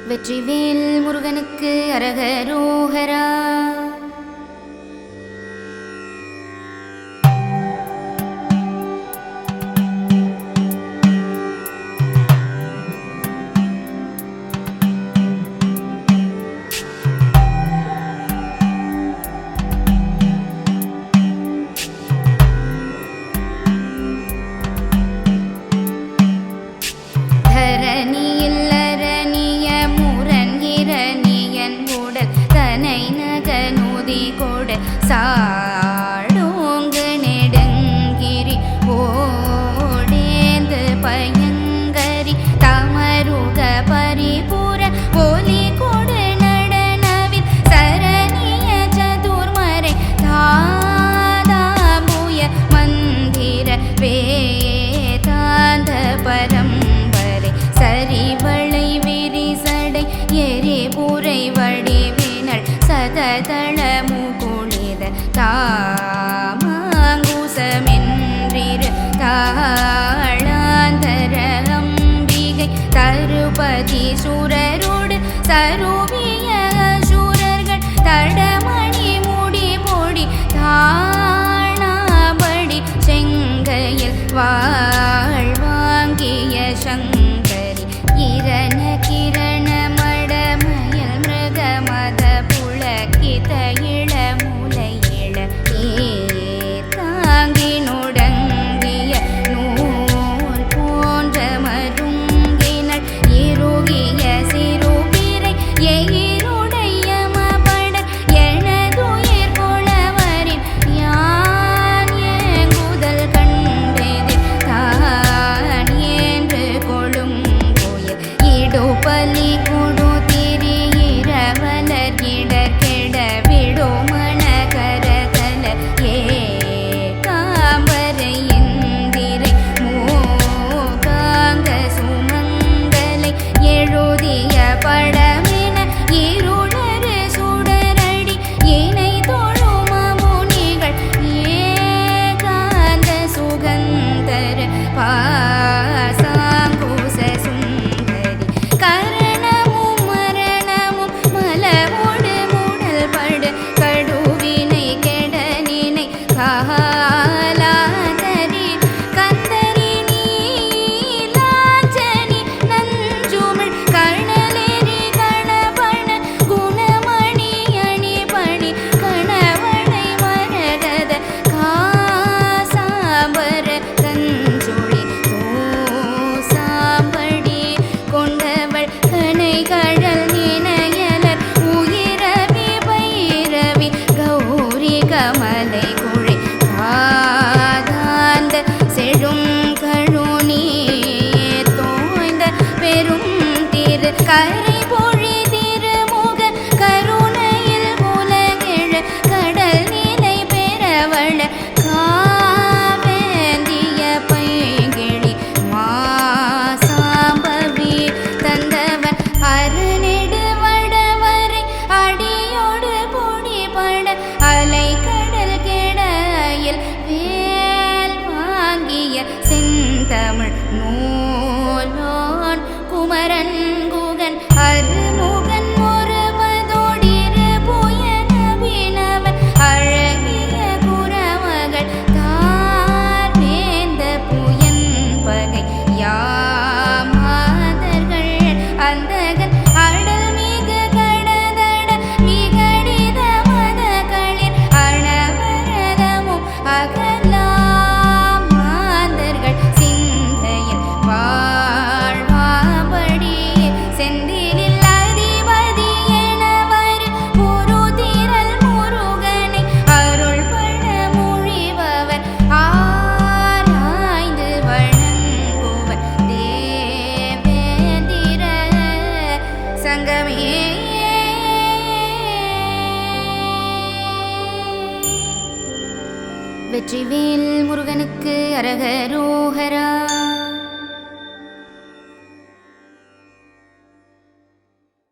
வெற்றிவேல் முருகனுக்கு அரகரோகரா. சாடோங்கு நெடுங்கிரி ஓடேந்து பயங்கரி தமருக பரிபூர ஒலி கொடு நடனவில் சரணிய சதுர்மறை தாதாம்புய மந்திர வேதாந்த பரம்பரை சரிவளை விரிசடை எரிபுரை வடிவினள் சததளமு தாமாங்குசமென்றிரு தாளாந்தர அம்பிகை தருபதி சுரரோடு சருவிய சுரர்கள் தடமணி முடி பொடி தாணாபடி செங்கையில் வாழ்வாங்கிய சங்கரி இரண கிரண மடமயல் மிருகமத புலகித தாங்கினுடங்கிய நூல் போன்ற மருங்கினள் இருகிய சிறுபிறை எயிருடைய மபட எனதுயிர் கொளவரின் யான் ஏங்குதல் கண்டது தான் என்று கொளும் கோயில் இடுபலி கொடு திரியிரவலர் இடர் கெட விடும் கரை பொழி திருமுக கருணையில் உலகிழ கடல் நிலை பெறவள காவேந்திய பைங்கிழி மாசாம்பவி தந்தவன் அருநெடு வடவரை அடியோடு பொடிபட அலை கடல் கெடையில் வேல் வாங்கிய செந்தமிழ் நூலோன் குமரன் அருமுகன் ஒருவதோடிரு புயன வினவன் அழகிய குரவகள் தார் வேந்த புயன் பகை யாமாதர்கள் அந்தகன் அடல் மிகு கடதட மிகடித மதகளில் அணவரதமும் அகலாம் மாந்தர்கள் சிந்தையில் வாழ்வாபடி செந்தி வெற்றிவேல் முருகனுக்கு அரகரோகரா.